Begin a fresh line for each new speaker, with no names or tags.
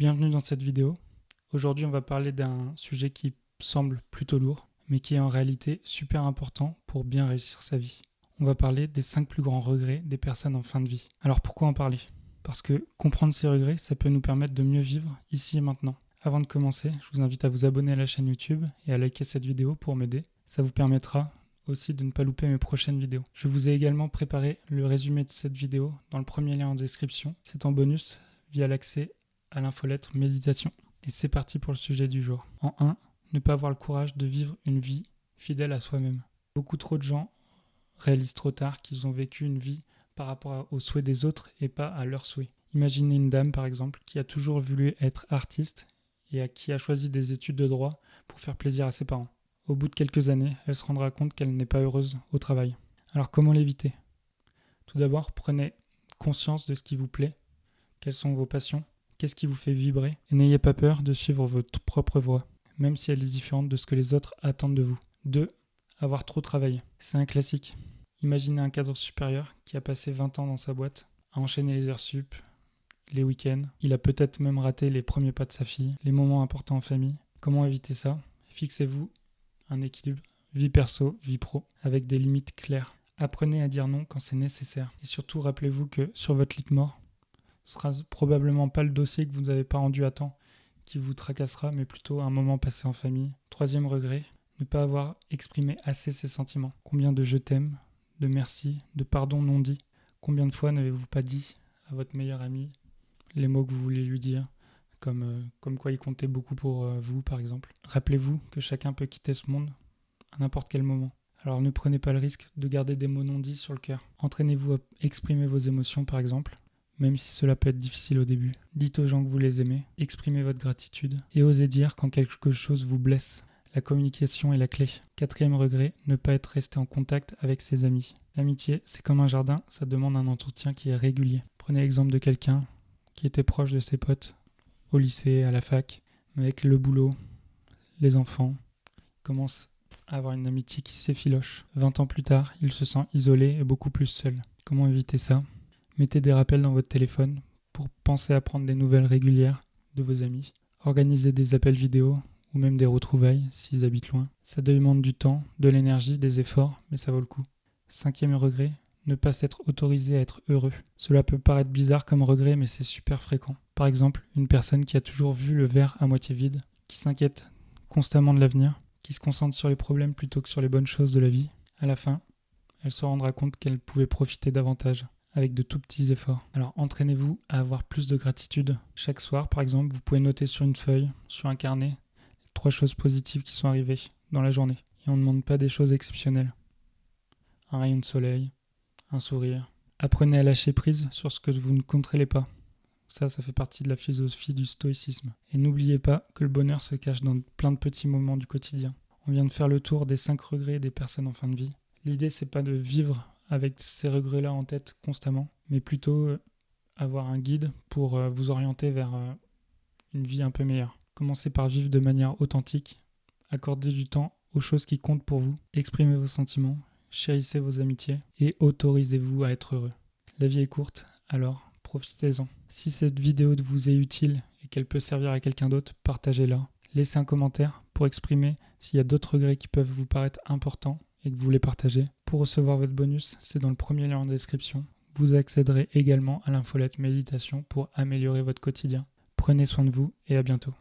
Bienvenue dans cette vidéo. Aujourd'hui, on va parler d'un sujet qui semble plutôt lourd, mais qui est en réalité super important pour bien réussir sa vie. On va parler des 5 plus grands regrets des personnes en fin de vie. Alors pourquoi en parler ? Parce que comprendre ces regrets, ça peut nous permettre de mieux vivre ici et maintenant. Avant de commencer, je vous invite à vous abonner à la chaîne YouTube et à liker cette vidéo pour m'aider. Ça vous permettra aussi de ne pas louper mes prochaines vidéos. Je vous ai également préparé le résumé de cette vidéo dans le premier lien en description. C'est en bonus via l'accès à l'infolettre méditation. Et c'est parti pour le sujet du jour. En 1, ne pas avoir le courage de vivre une vie fidèle à soi-même. Beaucoup trop de gens réalisent trop tard qu'ils ont vécu une vie par rapport aux souhaits des autres et pas à leurs souhaits. Imaginez une dame par exemple qui a toujours voulu être artiste et qui a choisi des études de droit pour faire plaisir à ses parents. Au bout de quelques années, elle se rendra compte qu'elle n'est pas heureuse au travail. Alors comment l'éviter ? Tout d'abord, prenez conscience de ce qui vous plaît, quelles sont vos passions, qu'est-ce qui vous fait vibrer, et n'ayez pas peur de suivre votre propre voie, même si elle est différente de ce que les autres attendent de vous. 2. Avoir trop travaillé. C'est un classique. Imaginez un cadre supérieur qui a passé 20 ans dans sa boîte, à enchaîner les heures sup, les week-ends. Il a peut-être même raté les premiers pas de sa fille, les moments importants en famille. Comment éviter ça ? Fixez-vous un équilibre vie perso, vie pro, avec des limites claires. Apprenez à dire non quand c'est nécessaire. Et surtout, rappelez-vous que sur votre lit de mort, ce sera probablement pas le dossier que vous n'avez pas rendu à temps qui vous tracassera, mais plutôt un moment passé en famille. 3e regret, ne pas avoir exprimé assez ses sentiments. Combien de je t'aime, de merci, de pardon non dit ? Combien de fois n'avez-vous pas dit à votre meilleur ami les mots que vous vouliez lui dire, comme quoi il comptait beaucoup pour vous par exemple. Rappelez-vous que chacun peut quitter ce monde à n'importe quel moment. Alors ne prenez pas le risque de garder des mots non dits sur le cœur. Entraînez-vous à exprimer vos émotions par exemple, même si cela peut être difficile au début. Dites aux gens que vous les aimez, exprimez votre gratitude et osez dire quand quelque chose vous blesse. La communication est la clé. 4e regret, ne pas être resté en contact avec ses amis. L'amitié, c'est comme un jardin, ça demande un entretien qui est régulier. Prenez l'exemple de quelqu'un qui était proche de ses potes au lycée, à la fac, mais avec le boulot, les enfants, commence à avoir une amitié qui s'effiloche. 20 ans plus tard, il se sent isolé et beaucoup plus seul. Comment éviter ça ? Mettez des rappels dans votre téléphone pour penser à prendre des nouvelles régulières de vos amis. Organisez des appels vidéo ou même des retrouvailles s'ils habitent loin. Ça demande du temps, de l'énergie, des efforts, mais ça vaut le coup. 5e regret, ne pas s'être autorisé à être heureux. Cela peut paraître bizarre comme regret, mais c'est super fréquent. Par exemple, une personne qui a toujours vu le verre à moitié vide, qui s'inquiète constamment de l'avenir, qui se concentre sur les problèmes plutôt que sur les bonnes choses de la vie. À la fin, elle se rendra compte qu'elle pouvait profiter davantage avec de tout petits efforts. Alors entraînez-vous à avoir plus de gratitude. Chaque soir, par exemple, vous pouvez noter sur une feuille, sur un carnet, 3 choses positives qui sont arrivées dans la journée. Et on ne demande pas des choses exceptionnelles. Un rayon de soleil, un sourire. Apprenez à lâcher prise sur ce que vous ne contrôlez pas. Ça fait partie de la philosophie du stoïcisme. Et n'oubliez pas que le bonheur se cache dans plein de petits moments du quotidien. On vient de faire le tour des 5 regrets des personnes en fin de vie. L'idée, c'est pas de vivre avec ces regrets-là en tête constamment, mais plutôt avoir un guide pour vous orienter vers une vie un peu meilleure. Commencez par vivre de manière authentique, accordez du temps aux choses qui comptent pour vous, exprimez vos sentiments, chérissez vos amitiés et autorisez-vous à être heureux. La vie est courte, alors profitez-en. Si cette vidéo vous est utile et qu'elle peut servir à quelqu'un d'autre, partagez-la. Laissez un commentaire pour exprimer s'il y a d'autres regrets qui peuvent vous paraître importants et que vous voulez partager. Pour recevoir votre bonus, c'est dans le premier lien en description. Vous accéderez également à l'infolette méditation pour améliorer votre quotidien. Prenez soin de vous et à bientôt.